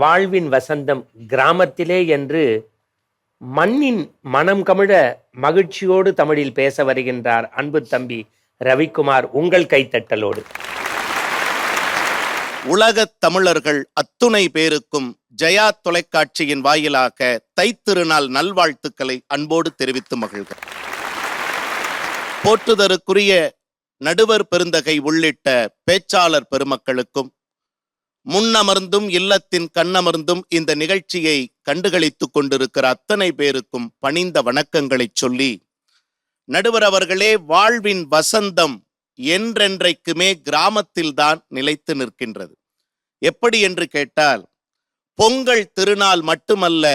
வாழ்வின் வசந்தம் கிராமத்திலே என்று மண்ணின் மனம் கமிழ மகிழ்ச்சியோடு தமிழில் பேச வருகின்றார் அன்பு தம்பி ரவிக்குமார். உங்கள் கைத்தட்டலோடு. உலகத் தமிழர்கள் அத்துணை பேருக்கும் ஜெயா தொலைக்காட்சியின் வாயிலாக தைத்திருநாள் நல்வாழ்த்துக்களை அன்போடு தெரிவித்து மகிழ்கிறேன். போற்றுதற்குரிய நடுவர் பெருந்தகை உள்ளிட்ட பேச்சாளர் பெருமக்களுக்கும் முன்னமர்ந்தும் இல்லத்தின் கண்ணமர்ந்தும் இந்த நிகழ்ச்சியை கண்டுகளித்துக் கொண்டிருக்கிற அத்தனை பேருக்கும் பணிந்த வணக்கங்களை சொல்லி, நடுவர் அவர்களே, வாழ்வின் வசந்தம் என்றென்றைக்குமே கிராமத்தில்தான் நிலைத்து நிற்கின்றது. எப்படி என்று கேட்டால், பொங்கல் திருநாள் மட்டுமல்ல,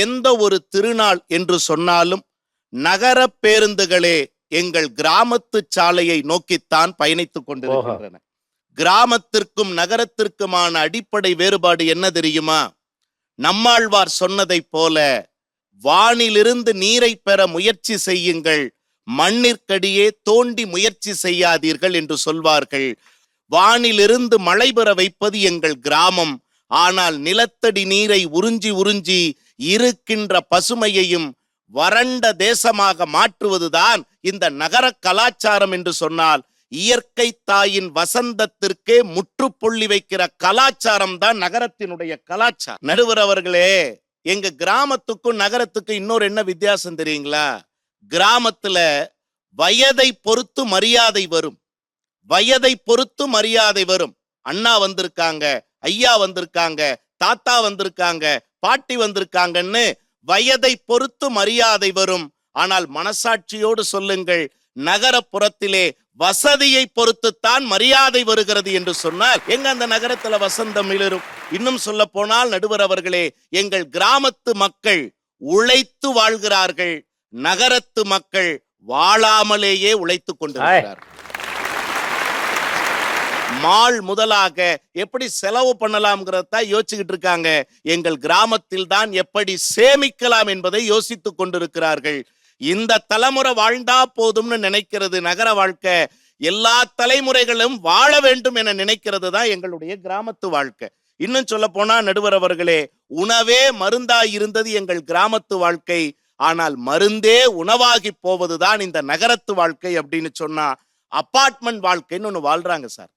எந்த ஒரு திருநாள் என்று சொன்னாலும் நகர பேருந்துகளே எங்கள் கிராமத்து சாலையை நோக்கித்தான் பயணித்துக் கொண்டிருக்கின்றன. கிராமத்திற்கும் நகரத்திற்குமான அடிப்படை வேறுபாடு என்ன தெரியுமா? நம்மாழ்வார் சொன்னதைப் போல, வானிலிருந்து நீரை பெற முயற்சி செய்யுங்கள், மண்ணிற்கடியே தோண்டி முயற்சி செய்யாதீர்கள் என்று சொல்வார்கள். வானிலிருந்து மழை பெற வைப்பது எங்கள் கிராமம். ஆனால் நிலத்தடி நீரை உறிஞ்சி உறிஞ்சி இருக்கின்ற பசுமையையும் வறண்ட தேசமாக மாற்றுவதுதான் இந்த நகர கலாச்சாரம் என்று சொன்னால், இயற்கை தாயின் வசந்தத்திற்கே முற்றுப்புள்ளி வைக்கிற கலாச்சாரம் தான் நகரத்தினுடைய கலாச்சாரம். நடுவர் அவர்களே, எங்க கிராமத்துக்கும் நகரத்துக்கும் இன்னொரு என்ன வித்தியாசம் தெரியுங்களா? கிராமத்துல வயதை பொறுத்து மரியாதை வரும். வயதை பொறுத்து மரியாதை வரும். அண்ணா வந்திருக்காங்க, ஐயா வந்திருக்காங்க, தாத்தா வந்திருக்காங்க, பாட்டி வந்திருக்காங்கன்னு வயதை பொறுத்து மரியாதை வரும். ஆனால் மனசாட்சியோடு சொல்லுங்கள், நகரப்புறத்திலே வசதியை பொறுத்துத்தான் மரியாதை வருகிறது என்று சொன்னால் எங்க அந்த நகரத்துல வசந்தம் மிளரும்? இன்னும் சொல்ல போனால் நடுவர் அவர்களே, எங்கள் கிராமத்து மக்கள் உழைத்து வாழ்கிறார்கள், நகரத்து மக்கள் வாழாமலேயே உழைத்துக் கொண்டிருக்கிறார்கள். மால் முதலாக எப்படி செலவு பண்ணலாம்ங்கிறத யோசிச்சுக்கிட்டு இருக்காங்க. எங்கள் கிராமத்தில் தான் எப்படி சேமிக்கலாம் என்பதை யோசித்துக் கொண்டிருக்கிறார்கள். இந்த தலைமுறை வாழ்ந்தா போதும்னு நினைக்கிறது நகர வாழ்க்கை. எல்லா தலைமுறைகளும் வாழ வேண்டும் என நினைக்கிறது தான் எங்களுடைய கிராமத்து வாழ்க்கை. இன்னும் சொல்ல போனா நடுவர் அவர்களே, உணவே மருந்தாய் இருந்தது எங்கள் கிராமத்து வாழ்க்கை. ஆனால் மருந்தே உணவாகி போவதுதான் இந்த நகரத்து வாழ்க்கை அப்படின்னு சொன்னா, அப்பார்ட்மெண்ட் வாழ்க்கைன்னு ஒண்ணு வாழ்றாங்க சார்.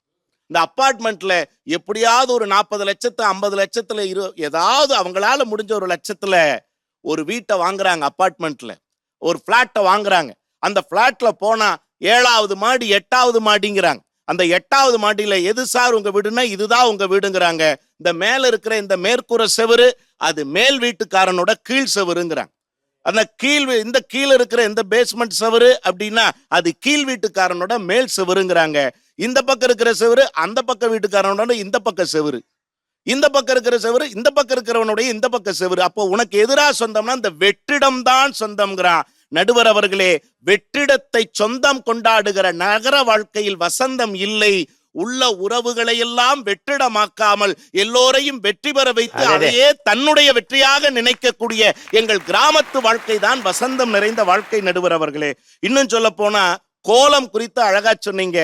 இந்த அப்பார்ட்மெண்ட்ல எப்படியாவது ஒரு 40 லட்சத்து 50 லட்சத்துல ஏதாவது அவங்களால முடிஞ்ச ஒரு லட்சத்துல ஒரு வீட்டை வாங்குறாங்க. அப்பார்ட்மெண்ட்ல ஒரு பிளாட்டை வாங்குறாங்க. அந்த பிளாட்ல போனா 7வது மாடி 8வது மாடிங்கிறாங்க. அந்த 8வது மாடியில எது சார் உங்க வீடுன்னா இதுதான் உங்க வீடுங்கிறாங்க. இந்த மேல இருக்கிற இந்த மேற்கூரை செவரு அது மேல் வீட்டுக்காரனோட கீழ் செவருங்கிறாங்க. அந்த இந்த கீழே இருக்கிற இந்த பேஸ்மெண்ட் செவரு அப்படின்னா அது கீழ் வீட்டுக்காரனோட மேல் செவருங்கிறாங்க. இந்த பக்கம் இருக்கிற செவரு அந்த பக்க வீட்டுக்காரனோட இந்த பக்க செவரு, இந்த பக்கம் இருக்கிற செவரு இந்த பக்கம் இருக்கிறவனுடைய இந்த பக்க செவரு. அப்போ உனக்கு எதிரா சொந்தம்னா இந்த வெற்றிடம் தான் சொந்தம்ங்கிறான். நடுவர் அவர்களே, வெற்றிடத்தை சொந்தம் கொண்டாடுகிற நகர வாழ்க்கையில் வசந்தம் இல்லை. உள்ள உறவுகளை எல்லாம் வெற்றிடமாக்காமல் எல்லோரையும் வெற்றி பெற வைத்து அதையே தன்னுடைய வெற்றியாக நினைக்கக்கூடிய எங்கள் கிராமத்து வாழ்க்கை தான் வசந்தம் நிறைந்த வாழ்க்கை. நடுவர் அவர்களே, இன்னும் சொல்ல போனா கோலம் குறித்து அழகா சொன்னீங்க.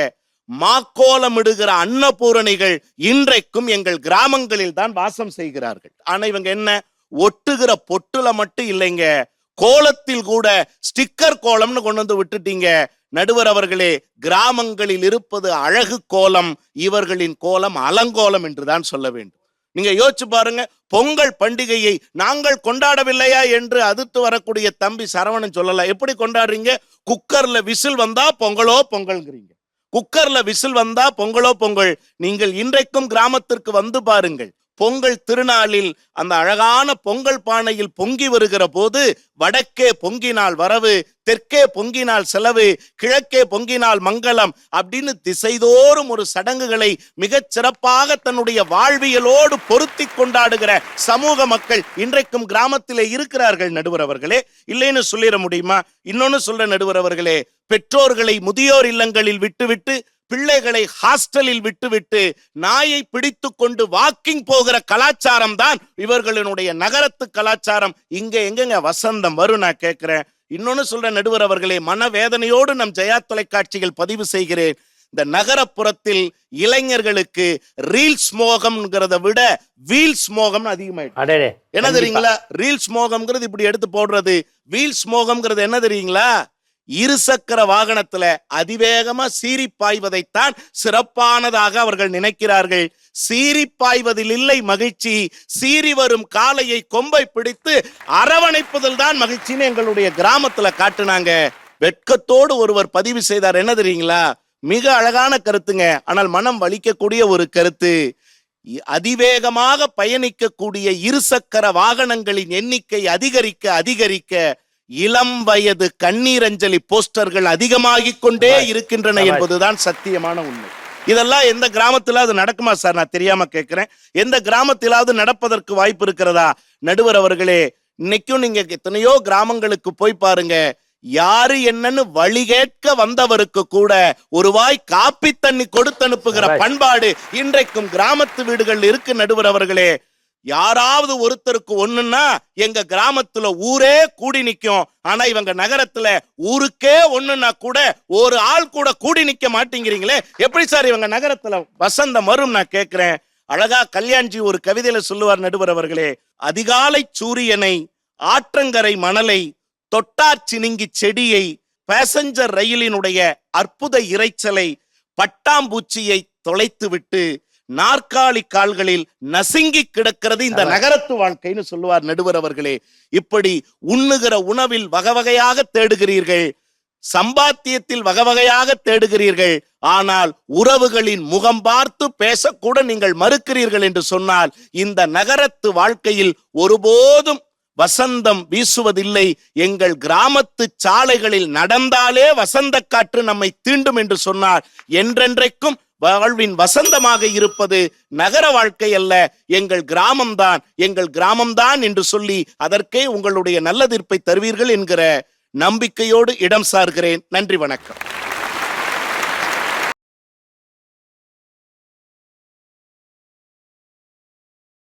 மாக்கோலம் இடுகிற அன்னபூரணிகள் இன்றைக்கும் எங்கள் கிராமங்களில் தான் வாசம் செய்கிறார்கள். ஆனா இவங்க என்ன, ஒட்டுகிற பொட்டுல மட்டும் இல்லைங்க, கோலத்தில் கூட ஸ்டிக்கர் கோலம்னு கொண்டு வந்து விட்டுட்டீங்க. நடுவர் அவர்களே, கிராமங்களில் இருப்பது அழகு கோலம், இவர்களின் கோலம் அலங்கோலம் என்றுதான் சொல்ல வேண்டும். நீங்க யோசிச்சு பாருங்க, பொங்கல் பண்டிகையை நாங்கள் கொண்டாடவில்லையா என்று அதிர்த்து வரக்கூடிய தம்பி சரவணன் சொல்லல. எப்படி கொண்டாடுறீங்க? குக்கர்ல விசில் வந்தா பொங்கலோ பொங்கல்ங்கிறீங்க, குக்கர்ல விசில் வந்தா பொங்கலோ பொங்கல். நீங்கள் இன்றைக்கும் கிராமத்திற்கு வந்து பாருங்கள். பொங்கல் திருநாளில் அந்த அழகான பொங்கல் பானையில் பொங்கி வருகிற போது வடக்கே பொங்கினால் வரவு, தெற்கே பொங்கினால் செலவு, கிழக்கே பொங்கினால் மங்களம் அப்படின்னு திசைதோறும் ஒரு சடங்குகளை மிகச் சிறப்பாக தன்னுடைய வாழ்வியலோடு பொருத்தி கொண்டாடுகிற சமூக மக்கள் இன்றைக்கும் கிராமத்திலே இருக்கிறார்கள். நடுவர் அவர்களே, இல்லைன்னு சொல்லிட முடியுமா? இன்னொன்னு சொல்ற நடுவர் அவர்களே, பெற்றோர்களை முதியோர் இல்லங்களில் விட்டுவிட்டு பிள்ளைகளை ஹாஸ்டலில் விட்டுவிட்டு நாயை பிடித்து கொண்டு வாக்கிங் போகிற கலாச்சாரம் தான் இவர்களினுடைய நகரத்து கலாச்சாரம். இங்க எங்கங்க வசந்தம் வரும்? நான் கேட்கிறேன். இன்னொன்னு சொல்ற நடுவர் அவர்களே, மனவேதனையோடு நம் ஜெயா தொலைக்காட்சியில் பதிவு செய்கிறேன். இந்த நகரப்புறத்தில் இளைஞர்களுக்கு ரீல்ஸ் மோகம்ங்கிறத விட வீல்ஸ் மோகம் அதிகமாயிடுச்சு. அடடே, என்ன தெரியுங்களா? ரீல்ஸ் மோகம்ங்கிறது இப்படி எடுத்து போடுறது. வீல்ஸ் மோகம்ங்கிறது என்ன தெரியுங்களா? இருசக்கர வாகனத்துல அதிவேகமா சீறி பாய்வதைத்தான் சிறப்பானதாக அவர்கள் நினைக்கிறார்கள். சீறி பாய்வதில் இல்லை மகிழ்ச்சி, சீறி வரும் காளையை கொம்பை பிடித்து அரவணைப்பதில் தான் மகிழ்ச்சின்னு எங்களுடைய கிராமத்துல காட்டுனாங்க. வெட்கத்தோடு ஒருவர் பதிவு செய்தார். என்ன தெரியுங்களா? மிக அழகான கருத்துங்க, ஆனால் மனம் வலிக்கக்கூடிய ஒரு கருத்து. அதிவேகமாக பயணிக்கக்கூடிய இருசக்கர வாகனங்களின் எண்ணிக்கை அதிகரிக்க அதிகரிக்க இளம் வயது கண்ணீரஞ்சலி போஸ்டர்கள் அதிகமாகிக் கொண்டே இருக்கின்றன என்பதுதான் சத்தியமான உண்மை. இதெல்லாம் எந்த கிராமத்திலாவது நடக்குமா சார்? நான் தெரியாம கேட்கிறேன். எந்த கிராமத்திலாவது நடப்பதற்கு வாய்ப்பு இருக்கிறதா? நடுவர் அவர்களே, இன்னைக்கும் நீங்க எத்தனையோ கிராமங்களுக்கு போய் பாருங்க. யாரு என்னன்னு வழி கேட்க வந்தவருக்கு கூட ஒரு வாய் காப்பி தண்ணி கொடுத்து அனுப்புகிற பண்பாடு இன்றைக்கும் கிராமத்து வீடுகள் இருக்கு. நடுவர் அவர்களே, யாராவது ஒருத்தருக்கு ஒண்ணுன்னா எங்க கிராமத்துல ஊரே கூடி நிக்கும். ஆனா இவங்க நகரத்துல ஊருக்கே ஒண்ணுன்னா கூட ஒரு ஆள் கூட கூடி நிக்க மாட்டேங்கிறீங்களே, எப்படி சார் இவங்க நகரத்துல வசந்தம் வரும்? நான் கேட்கிறேன். அழகா கல்யாண்ஜி ஒரு கவிதையில சொல்லுவார் நடுவர் அவர்களே, அதிகாலை சூரியனை, ஆற்றங்கரை மணலை, தொட்டார் சினுங்கி செடியை, பேசஞ்சர் ரயிலினுடைய அற்புத இரைச்சலை, பட்டாம்பூச்சியை தொலைத்து விட்டு நாற்காலி கால்களில் நசுங்கி கிடக்கிறது இந்த நகரத்து வாழ்க்கைன்னு சொல்லுவார் நடுவர் அவர்களே. இப்படி உண்ணுகிற உணவில் வகவகையாக தேடுகிறீர்கள், சம்பாத்தியத்தில் வகவகையாக தேடுகிறீர்கள், ஆனால் உறவுகளின் முகம் பார்த்து பேசக்கூட நீங்கள் மறுக்கிறீர்கள் என்று சொன்னால் இந்த நகரத்து வாழ்க்கையில் ஒருபோதும் வசந்தம் வீசுவதில்லை. எங்கள் கிராமத்து சாலைகளில் நடந்தாலே வசந்த காற்று நம்மை தீண்டும் என்று சொன்னார். என்றென்றைக்கும் வாழ்வின் வசந்தமாக இருப்பது நகர வாழ்க்கை அல்ல, எங்கள் கிராமம்தான், எங்கள் கிராமம்தான் என்று சொல்லி அதற்கே உங்களுடைய நல்ல தீர்ப்பை தருவீர்கள் என்கிற நம்பிக்கையோடு இடம் சார்கிறேன். நன்றி, வணக்கம்.